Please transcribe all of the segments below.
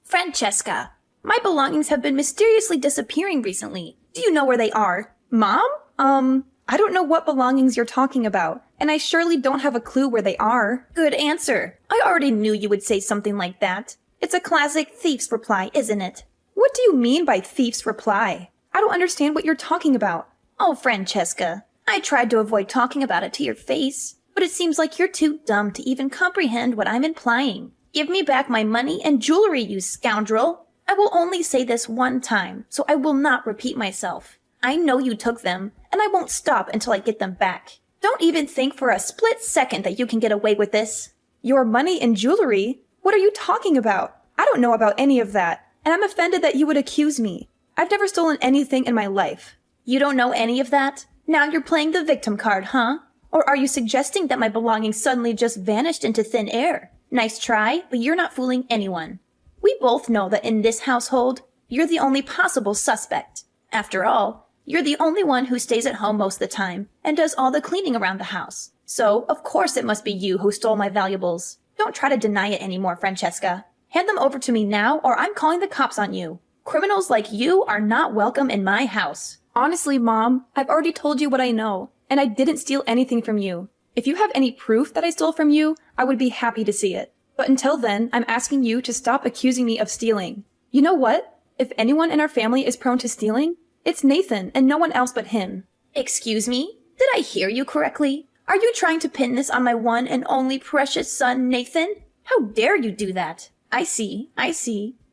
Francesca, my belongings have been mysteriously disappearing recently. Do you know where they are? Mom? I don't know what belongings you're talking about, and I surely don't have a clue where they are. Good answer. I already knew you would say something like that. It's a classic thief's reply, isn't it? What do you mean by thief's reply? I don't understand what you're talking about. Oh, Francesca, I tried to avoid talking about it to your face, but it seems like you're too dumb to even comprehend what I'm implying. Give me back my money and jewelry, you scoundrel. I will only say this one time, so I will not repeat myself. I know you took them, and I won't stop until I get them back. Don't even think for a split second that you can get away with this. Your money and jewelry? What are you talking about? I don't know about any of that, and I'm offended that you would accuse me. I've never stolen anything in my life. You don't know any of that? Now you're playing the victim card, huh? Or are you suggesting that my belongings suddenly just vanished into thin air? Nice try, but you're not fooling anyone. We both know that in this household, you're the only possible suspect. After all, you're the only one who stays at home most of the time and does all the cleaning around the house. So, of course it must be you who stole my valuables. Don't try to deny it anymore, Francesca. Hand them over to me now or I'm calling the cops on you. Criminals like you are not welcome in my house. Honestly, Mom, I've already told you what I know, and I didn't steal anything from you. If you have any proof that I stole from you, I would be happy to see it. But until then, I'm asking you to stop accusing me of stealing. You know what? If anyone in our family is prone to stealing, it's Nathan and no one else but him. Excuse me? Did I hear you correctly? Are you trying to pin this on my one and only precious son, Nathan? How dare you do that? I see.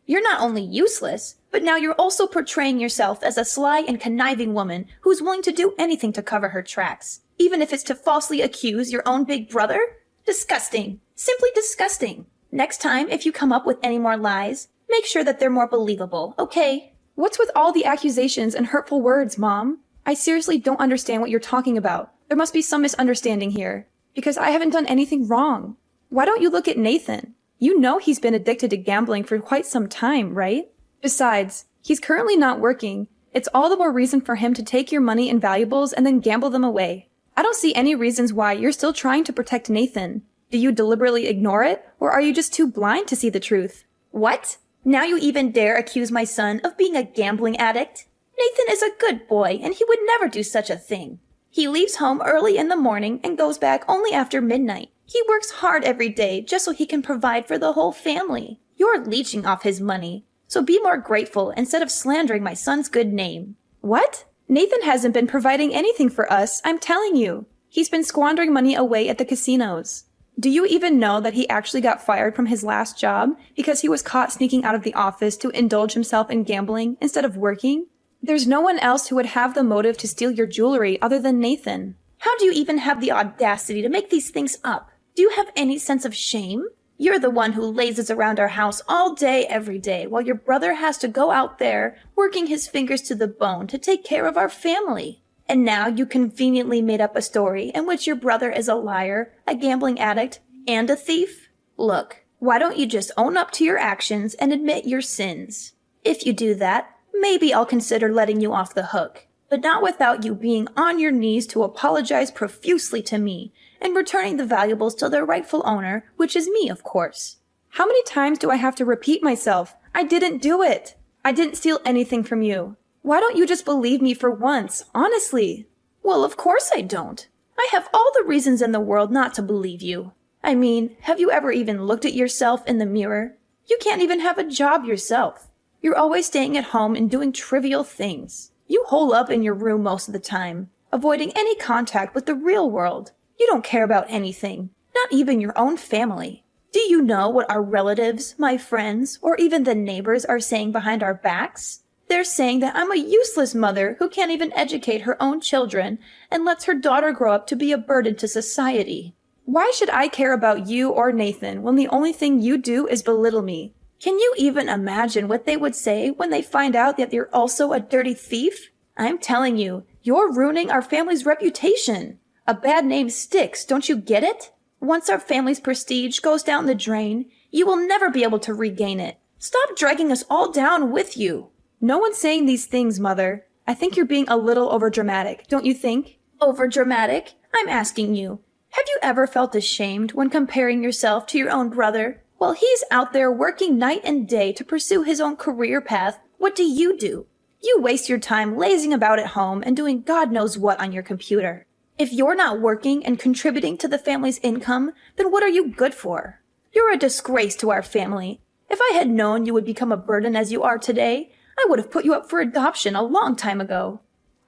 You're not only useless, but now you're also portraying yourself as a sly and conniving woman who's willing to do anything to cover her tracks, even if it's to falsely accuse your own big brother? Disgusting. Simply disgusting. Next time, if you come up with any more lies, make sure that they're more believable, okay? What's with all the accusations and hurtful words, Mom? I seriously don't understand what you're talking about. There must be some misunderstanding here, because I haven't done anything wrong. Why don't you look at Nathan? You know he's been addicted to gambling for quite some time, right? Besides, he's currently not working. It's all the more reason for him to take your money and valuables and then gamble them away. I don't see any reasons why you're still trying to protect Nathan. Do you deliberately ignore it, or are you just too blind to see the truth? What? Now you even dare accuse my son of being a gambling addict? Nathan is a good boy, and he would never do such a thing. He leaves home early in the morning and goes back only after midnight. He works hard every day just so he can provide for the whole family. You're leeching off his money, so be more grateful instead of slandering my son's good name. What? Nathan hasn't been providing anything for us, I'm telling you. He's been squandering money away at the casinos. Do you even know that he actually got fired from his last job because he was caught sneaking out of the office to indulge himself in gambling instead of working? There's no one else who would have the motive to steal your jewelry other than Nathan. How do you even have the audacity to make these things up? Do you have any sense of shame? You're the one who lazes around our house all day, every day, while your brother has to go out there, working his fingers to the bone to take care of our family. And now you conveniently made up a story in which your brother is a liar, a gambling addict, and a thief? Look, why don't you just own up to your actions and admit your sins? If you do that, maybe I'll consider letting you off the hook, but not without you being on your knees to apologize profusely to me and returning the valuables to their rightful owner, which is me, of course. How many times do I have to repeat myself? I didn't do it. I didn't steal anything from you. Why don't you just believe me for once, honestly? Well, of course I don't. I have all the reasons in the world not to believe you. I mean, have you ever even looked at yourself in the mirror? You can't even have a job yourself. You're always staying at home and doing trivial things. You hole up in your room most of the time, avoiding any contact with the real world. You don't care about anything, not even your own family. Do you know what our relatives, my friends, or even the neighbors are saying behind our backs? They're saying that I'm a useless mother who can't even educate her own children and lets her daughter grow up to be a burden to society. Why should I care about you or Nathan when the only thing you do is belittle me? Can you even imagine what they would say when they find out that you're also a dirty thief? I'm telling you, you're ruining our family's reputation. A bad name sticks, don't you get it? Once our family's prestige goes down the drain, you will never be able to regain it. Stop dragging us all down with you. No one's saying these things, Mother. I think you're being a little overdramatic, don't you think? Overdramatic? I'm asking you. Have you ever felt ashamed when comparing yourself to your own brother? While he's out there working night and day to pursue his own career path, what do? You waste your time lazing about at home and doing God knows what on your computer. If you're not working and contributing to the family's income, then what are you good for? You're a disgrace to our family. If I had known you would become a burden as you are today, I would have put you up for adoption a long time ago.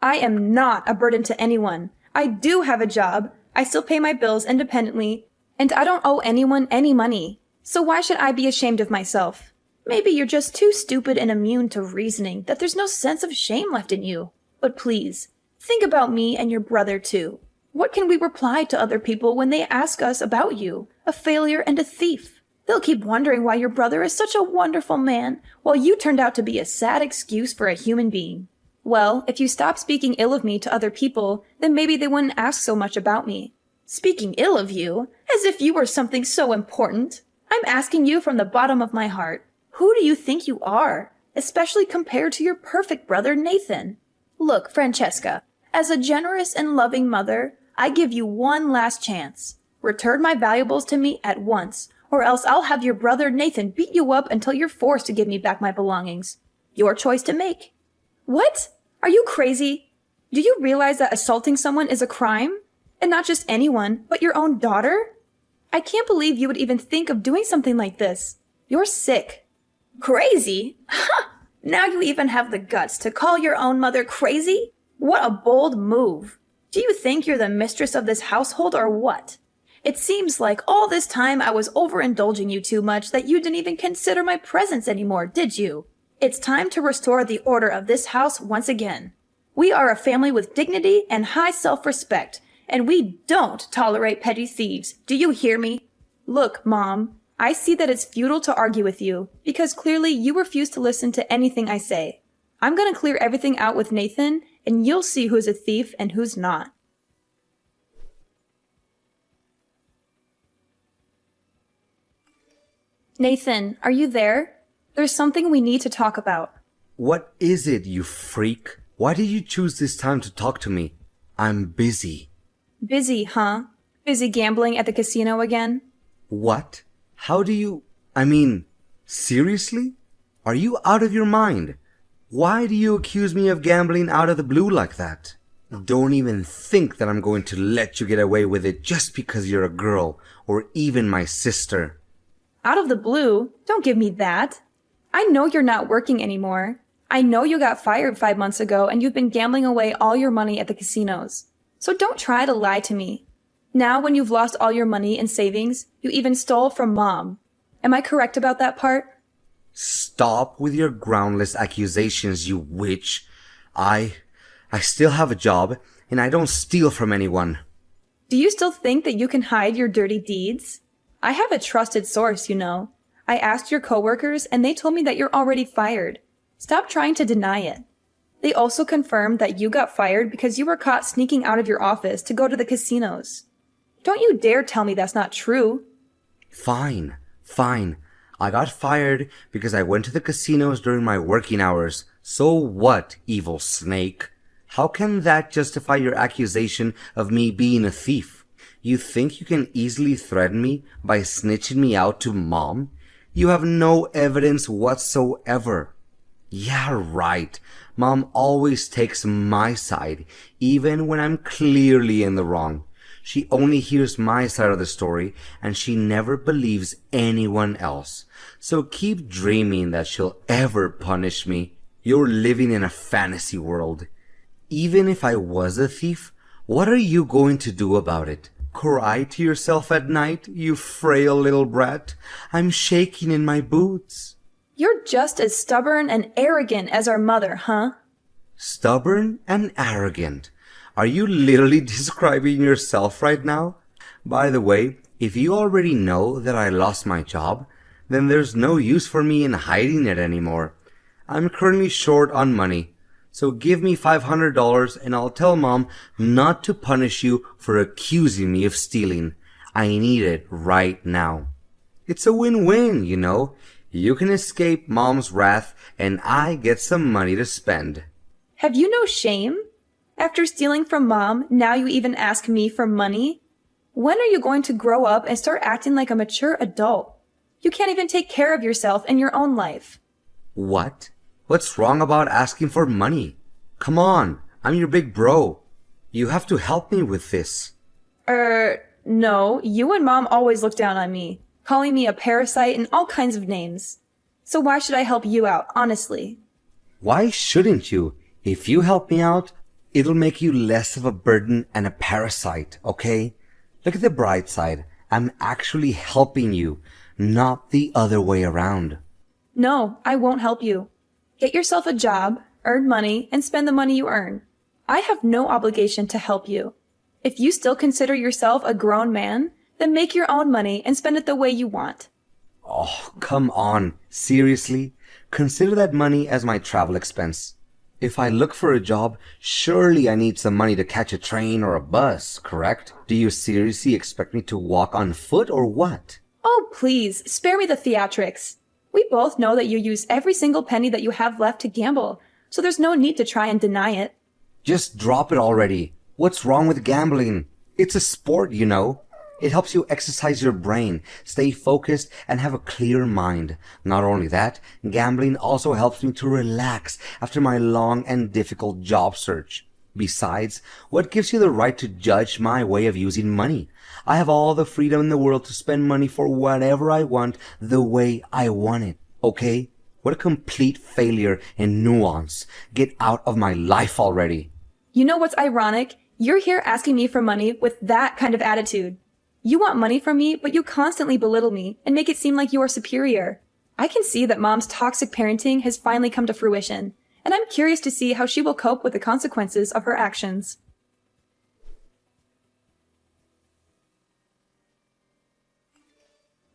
I am not a burden to anyone. I do have a job. I still pay my bills independently, and I don't owe anyone any money. So why should I be ashamed of myself? Maybe you're just too stupid and immune to reasoning that there's no sense of shame left in you. But please, think about me and your brother too. What can we reply to other people when they ask us about you, a failure and a thief? They'll keep wondering why your brother is such a wonderful man, while you turned out to be a sad excuse for a human being. Well, if you stop speaking ill of me to other people, then maybe they wouldn't ask so much about me. Speaking ill of you, as if you were something so important. I'm asking you from the bottom of my heart, who do you think you are, especially compared to your perfect brother Nathan? Look, Francesca, as a generous and loving mother, I give you one last chance. Return my valuables to me at once, or else I'll have your brother Nathan beat you up until you're forced to give me back my belongings. Your choice to make. What? Are you crazy? Do you realize that assaulting someone is a crime? And not just anyone, but your own daughter? I can't believe you would even think of doing something like this. You're sick. Crazy? Ha! Now you even have the guts to call your own mother crazy? What a bold move. Do you think you're the mistress of this household or what? It seems like all this time I was overindulging you too much that you didn't even consider my presence anymore, did you? It's time to restore the order of this house once again. We are a family with dignity and high self-respect, and we don't tolerate petty thieves. Do you hear me? Look, Mom, I see that it's futile to argue with you, because clearly you refuse to listen to anything I say. I'm gonna clear everything out with Nathan, and you'll see who's a thief and who's not. Nathan, are you there? There's something we need to talk about. What is it, you freak? Why did you choose this time to talk to me? I'm busy. Busy, huh? Busy gambling at the casino again? What? How do you... seriously? Are you out of your mind? Why do you accuse me of gambling out of the blue like that? Don't even think that I'm going to let you get away with it just because you're a girl, or even my sister. Out of the blue? Don't give me that. I know you're not working anymore. I know you got fired 5 months ago and you've been gambling away all your money at the casinos. So don't try to lie to me. Now when you've lost all your money and savings, you even stole from Mom. Am I correct about that part? Stop with your groundless accusations, you witch. I still have a job, and I don't steal from anyone. Do you still think that you can hide your dirty deeds? I have a trusted source, you know. I asked your coworkers, and they told me that you're already fired. Stop trying to deny it. They also confirmed that you got fired because you were caught sneaking out of your office to go to the casinos. Don't you dare tell me that's not true. Fine. I got fired because I went to the casinos during my working hours. So what, evil snake? How can that justify your accusation of me being a thief? You think you can easily threaten me by snitching me out to Mom? You have no evidence whatsoever. Yeah, right. Mom always takes my side, even when I'm clearly in the wrong. She only hears my side of the story, and she never believes anyone else. So keep dreaming that she'll ever punish me. You're living in a fantasy world. Even if I was a thief, what are you going to do about it? Cry to yourself at night, you frail little brat? I'm shaking in my boots. You're just as stubborn and arrogant as our mother, huh? Stubborn and arrogant. Are you literally describing yourself right now? By the way, if you already know that I lost my job, then there's no use for me in hiding it anymore. I'm currently short on money, so give me $500 and I'll tell Mom not to punish you for accusing me of stealing. I need it right now. It's a win-win, you know. You can escape Mom's wrath and I get some money to spend. Have you no shame? After stealing from Mom, now you even ask me for money? When are you going to grow up and start acting like a mature adult? You can't even take care of yourself and your own life. What? What's wrong about asking for money? Come on, I'm your big bro. You have to help me with this. No, you and Mom always look down on me, calling me a parasite and all kinds of names. So why should I help you out, honestly? Why shouldn't you? If you help me out, it'll make you less of a burden and a parasite, okay? Look at the bright side. I'm actually helping you, not the other way around. No, I won't help you. Get yourself a job, earn money, and spend the money you earn. I have no obligation to help you. If you still consider yourself a grown man, then make your own money and spend it the way you want. Oh, come on. Seriously? Consider that money as my travel expense. If I look for a job, surely I need some money to catch a train or a bus, correct? Do you seriously expect me to walk on foot or what? Oh, please, spare me the theatrics. We both know that you use every single penny that you have left to gamble, so there's no need to try and deny it. Just drop it already. What's wrong with gambling? It's a sport, you know. It helps you exercise your brain, stay focused, and have a clear mind. Not only that, gambling also helps me to relax after my long and difficult job search. Besides, what gives you the right to judge my way of using money? I have all the freedom in the world to spend money for whatever I want, the way I want it, okay? What a complete failure in nuance. Get out of my life already. You know what's ironic? You're here asking me for money with that kind of attitude. You want money from me, but you constantly belittle me and make it seem like you are superior. I can see that Mom's toxic parenting has finally come to fruition, and I'm curious to see how she will cope with the consequences of her actions.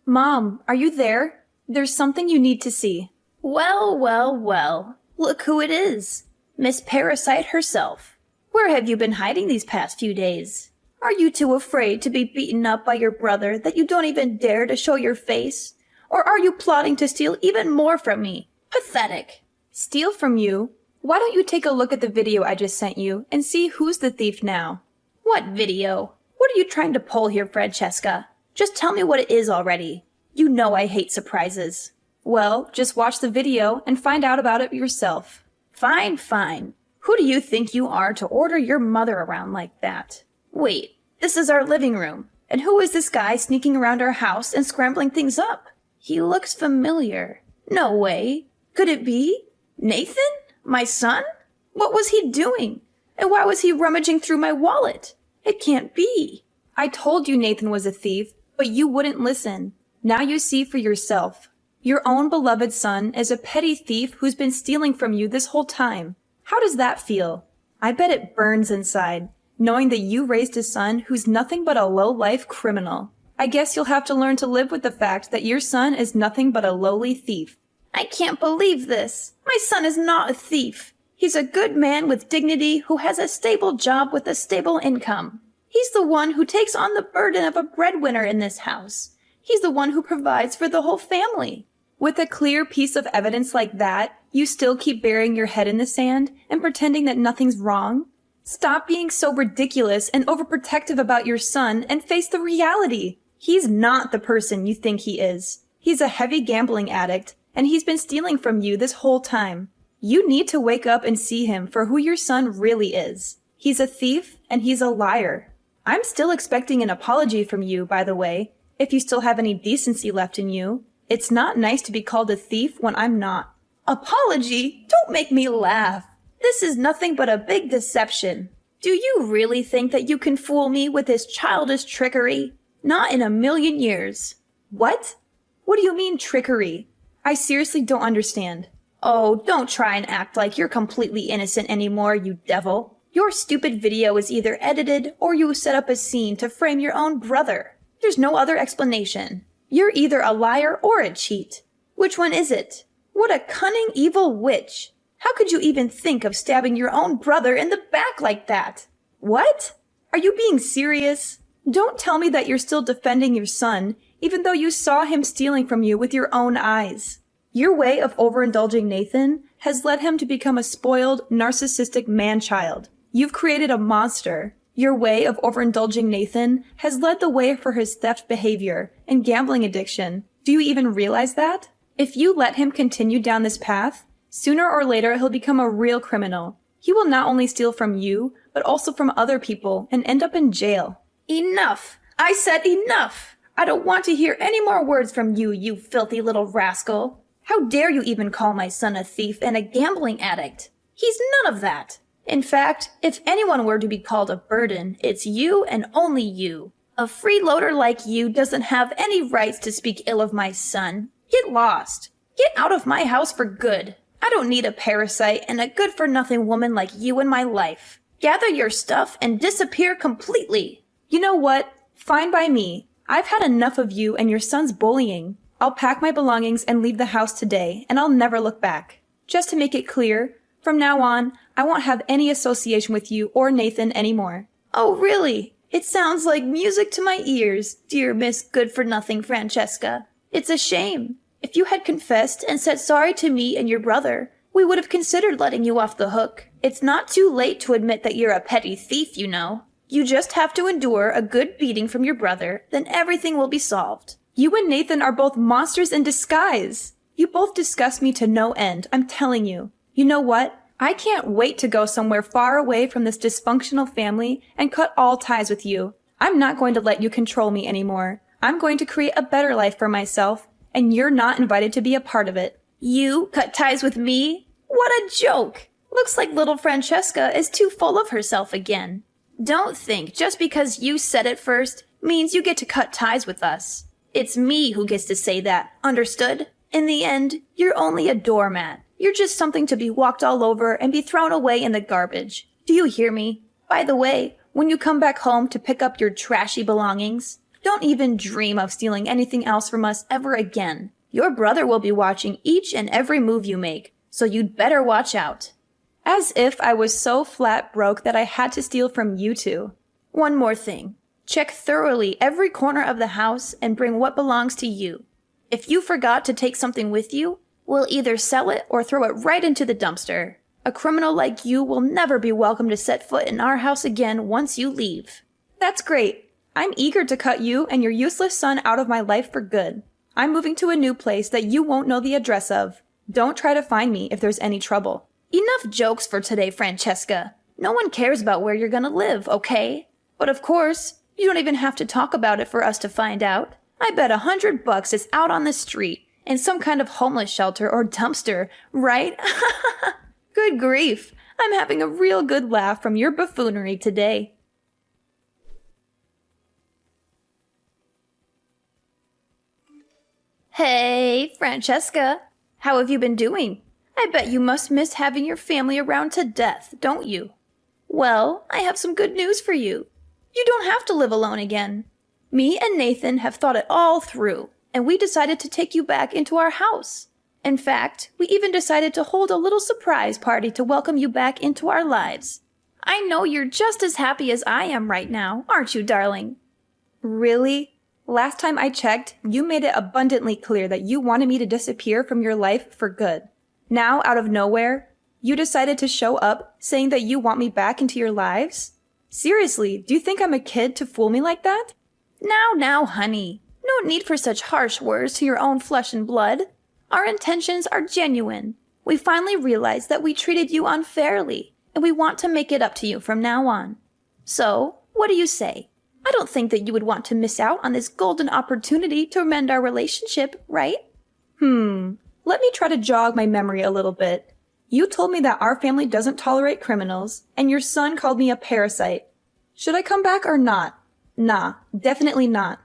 Mom, are you there? There's something you need to see. Well, well, well. Look who it is. Miss Parasite herself. Where have you been hiding these past few days? Are you too afraid to be beaten up by your brother that you don't even dare to show your face? Or are you plotting to steal even more from me? Pathetic. Steal from you? Why don't you take a look at the video I just sent you and see who's the thief now? What video? What are you trying to pull here, Francesca? Just tell me what it is already. You know I hate surprises. Well, just watch the video and find out about it yourself. Fine, fine. Who do you think you are to order your mother around like that? Wait, this is our living room. And who is this guy sneaking around our house and scrambling things up? He looks familiar. No way. Could it be Nathan? My son? What was he doing? And why was he rummaging through my wallet? It can't be. I told you Nathan was a thief, but you wouldn't listen. Now you see for yourself. Your own beloved son is a petty thief who's been stealing from you this whole time. How does that feel? I bet it burns inside, knowing that you raised a son who's nothing but a low-life criminal. I guess you'll have to learn to live with the fact that your son is nothing but a lowly thief. I can't believe this. My son is not a thief. He's a good man with dignity who has a stable job with a stable income. He's the one who takes on the burden of a breadwinner in this house. He's the one who provides for the whole family. With a clear piece of evidence like that, you still keep burying your head in the sand and pretending that nothing's wrong? Stop being so ridiculous and overprotective about your son and face the reality. He's not the person you think he is. He's a heavy gambling addict, and he's been stealing from you this whole time. You need to wake up and see him for who your son really is. He's a thief, and he's a liar. I'm still expecting an apology from you, by the way, if you still have any decency left in you. It's not nice to be called a thief when I'm not. Apology? Don't make me laugh. This is nothing but a big deception. Do you really think that you can fool me with this childish trickery? Not in a million years. What? What do you mean trickery? I seriously don't understand. Oh, don't try and act like you're completely innocent anymore, you devil. Your stupid video is either edited or you set up a scene to frame your own brother. There's no other explanation. You're either a liar or a cheat. Which one is it? What a cunning, evil witch. How could you even think of stabbing your own brother in the back like that? What? Are you being serious? Don't tell me that you're still defending your son, even though you saw him stealing from you with your own eyes. Your way of overindulging Nathan has led him to become a spoiled, narcissistic man-child. You've created a monster. Your way of overindulging Nathan has led the way for his theft behavior and gambling addiction. Do you even realize that? If you let him continue down this path, sooner or later he'll become a real criminal. He will not only steal from you, but also from other people and end up in jail. Enough! I said enough! I don't want to hear any more words from you, you filthy little rascal. How dare you even call my son a thief and a gambling addict? He's none of that. In fact, if anyone were to be called a burden, it's you and only you. A freeloader like you doesn't have any rights to speak ill of my son. Get lost. Get out of my house for good. I don't need a parasite and a good-for-nothing woman like you in my life. Gather your stuff and disappear completely. You know what? Fine by me. I've had enough of you and your son's bullying. I'll pack my belongings and leave the house today, and I'll never look back. Just to make it clear, from now on, I won't have any association with you or Nathan anymore. Oh, really? It sounds like music to my ears, dear Miss Good-for-Nothing Francesca. It's a shame. If you had confessed and said sorry to me and your brother, we would have considered letting you off the hook. It's not too late to admit that you're a petty thief, you know. You just have to endure a good beating from your brother, then everything will be solved. You and Nathan are both monsters in disguise. You both disgust me to no end, I'm telling you. You know what? I can't wait to go somewhere far away from this dysfunctional family and cut all ties with you. I'm not going to let you control me anymore. I'm going to create a better life for myself, and you're not invited to be a part of it. You cut ties with me? What a joke! Looks like little Francesca is too full of herself again. Don't think just because you said it first means you get to cut ties with us. It's me who gets to say that, understood? In the end, you're only a doormat. You're just something to be walked all over and be thrown away in the garbage. Do you hear me? By the way, when you come back home to pick up your trashy belongings, don't even dream of stealing anything else from us ever again. Your brother will be watching each and every move you make, so you'd better watch out. As if I was so flat broke that I had to steal from you two. One more thing. Check thoroughly every corner of the house and bring what belongs to you. If you forgot to take something with you, we'll either sell it or throw it right into the dumpster. A criminal like you will never be welcome to set foot in our house again once you leave. That's great. I'm eager to cut you and your useless son out of my life for good. I'm moving to a new place that you won't know the address of. Don't try to find me if there's any trouble. Enough jokes for today, Francesca. No one cares about where you're gonna live, okay? But of course, you don't even have to talk about it for us to find out. I bet $100 is out on the street in some kind of homeless shelter or dumpster, right? Good grief. I'm having a real good laugh from your buffoonery today. Hey, Francesca. How have you been doing? I bet you must miss having your family around to death, don't you? Well, I have some good news for you. You don't have to live alone again. Me and Nathan have thought it all through, and we decided to take you back into our house. In fact, we even decided to hold a little surprise party to welcome you back into our lives. I know you're just as happy as I am right now, aren't you, darling? Really? Last time I checked, you made it abundantly clear that you wanted me to disappear from your life for good. Now, out of nowhere, you decided to show up saying that you want me back into your lives? Seriously, do you think I'm a kid to fool me like that? Now, honey. No need for such harsh words to your own flesh and blood. Our intentions are genuine. We finally realized that we treated you unfairly, and we want to make it up to you from now on. So, what do you say? I don't think that you would want to miss out on this golden opportunity to mend our relationship, right? Let me try to jog my memory a little bit. You told me that our family doesn't tolerate criminals, and your son called me a parasite. Should I come back or not? Nah, definitely not.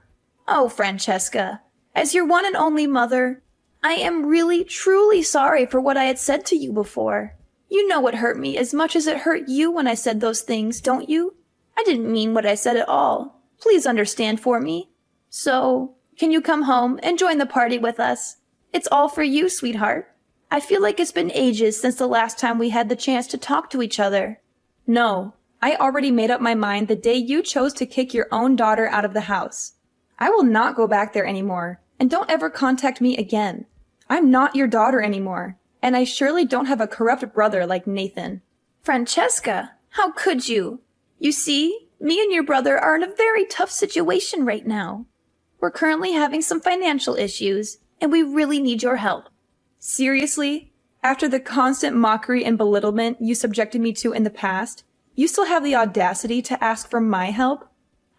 Oh, Francesca, as your one and only mother, I am really, truly sorry for what I had said to you before. You know it hurt me as much as it hurt you when I said those things, don't you? I didn't mean what I said at all. Please understand for me. So, can you come home and join the party with us? It's all for you, sweetheart. I feel like it's been ages since the last time we had the chance to talk to each other. No, I already made up my mind the day you chose to kick your own daughter out of the house. I will not go back there anymore, and don't ever contact me again. I'm not your daughter anymore, and I surely don't have a corrupt brother like Nathan. Francesca, how could you? You see, me and your brother are in a very tough situation right now. We're currently having some financial issues, and we really need your help. Seriously? After the constant mockery and belittlement you subjected me to in the past, you still have the audacity to ask for my help?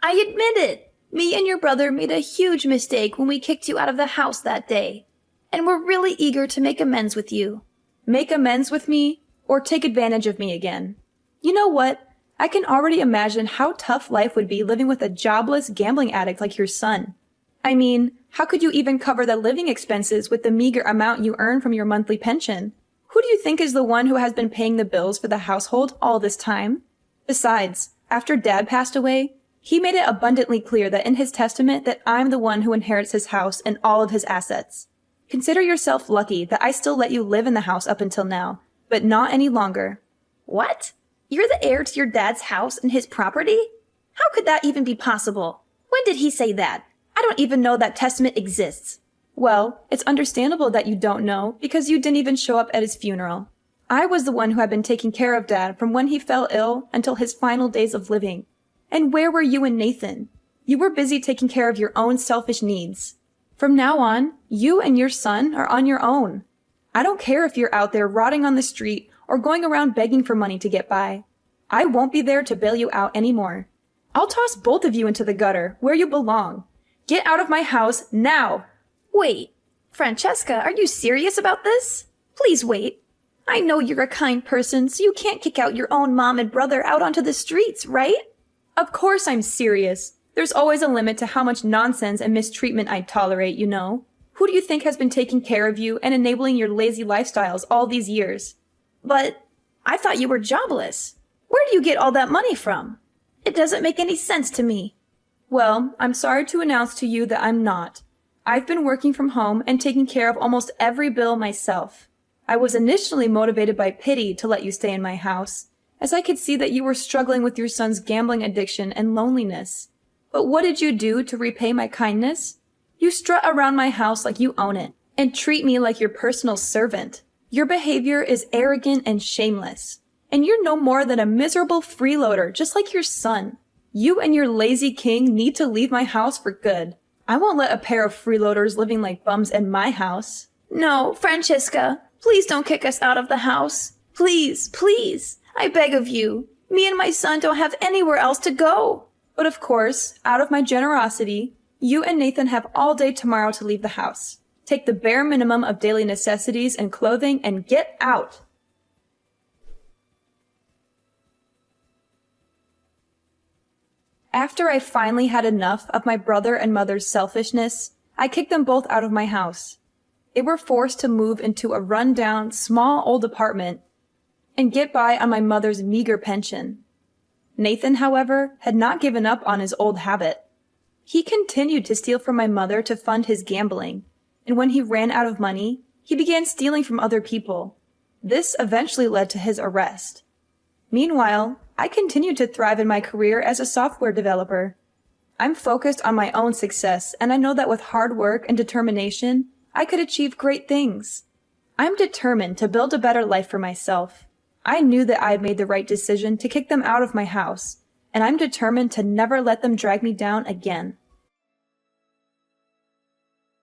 I admit it. Me and your brother made a huge mistake when we kicked you out of the house that day, and we're really eager to make amends with you. Make amends with me, or take advantage of me again? You know what? I can already imagine how tough life would be living with a jobless gambling addict like your son. I mean, how could you even cover the living expenses with the meager amount you earn from your monthly pension? Who do you think is the one who has been paying the bills for the household all this time? Besides, after Dad passed away, he made it abundantly clear that in his testament that I'm the one who inherits his house and all of his assets. Consider yourself lucky that I still let you live in the house up until now, but not any longer. What? You're the heir to your dad's house and his property? How could that even be possible? When did he say that? I don't even know that testament exists. Well, it's understandable that you don't know because you didn't even show up at his funeral. I was the one who had been taking care of Dad from when he fell ill until his final days of living. And where were you and Nathan? You were busy taking care of your own selfish needs. From now on, you and your son are on your own. I don't care if you're out there rotting on the street or going around begging for money to get by. I won't be there to bail you out anymore. I'll toss both of you into the gutter where you belong. Get out of my house now! Wait, Francesca, are you serious about this? Please wait. I know you're a kind person, so you can't kick out your own mom and brother out onto the streets, right? Of course I'm serious. There's always a limit to how much nonsense and mistreatment I tolerate, you know. Who do you think has been taking care of you and enabling your lazy lifestyles all these years? But I thought you were jobless. Where do you get all that money from? It doesn't make any sense to me. Well, I'm sorry to announce to you that I'm not. I've been working from home and taking care of almost every bill myself. I was initially motivated by pity to let you stay in my house, as I could see that you were struggling with your son's gambling addiction and loneliness. But what did you do to repay my kindness? You strut around my house like you own it, and treat me like your personal servant. Your behavior is arrogant and shameless, and you're no more than a miserable freeloader just like your son. You and your lazy king need to leave my house for good. I won't let a pair of freeloaders living like bums in my house. No, Francesca, please don't kick us out of the house. Please, please, I beg of you. Me and my son don't have anywhere else to go. But of course, out of my generosity, you and Nathan have all day tomorrow to leave the house. Take the bare minimum of daily necessities and clothing and get out. After I finally had enough of my brother and mother's selfishness, I kicked them both out of my house. They were forced to move into a run-down, small old apartment and get by on my mother's meager pension. Nathan, however, had not given up on his old habit. He continued to steal from my mother to fund his gambling, and when he ran out of money, he began stealing from other people. This eventually led to his arrest. Meanwhile, I continued to thrive in my career as a software developer. I'm focused on my own success, and I know that with hard work and determination, I could achieve great things. I'm determined to build a better life for myself. I knew that I had made the right decision to kick them out of my house, and I'm determined to never let them drag me down again.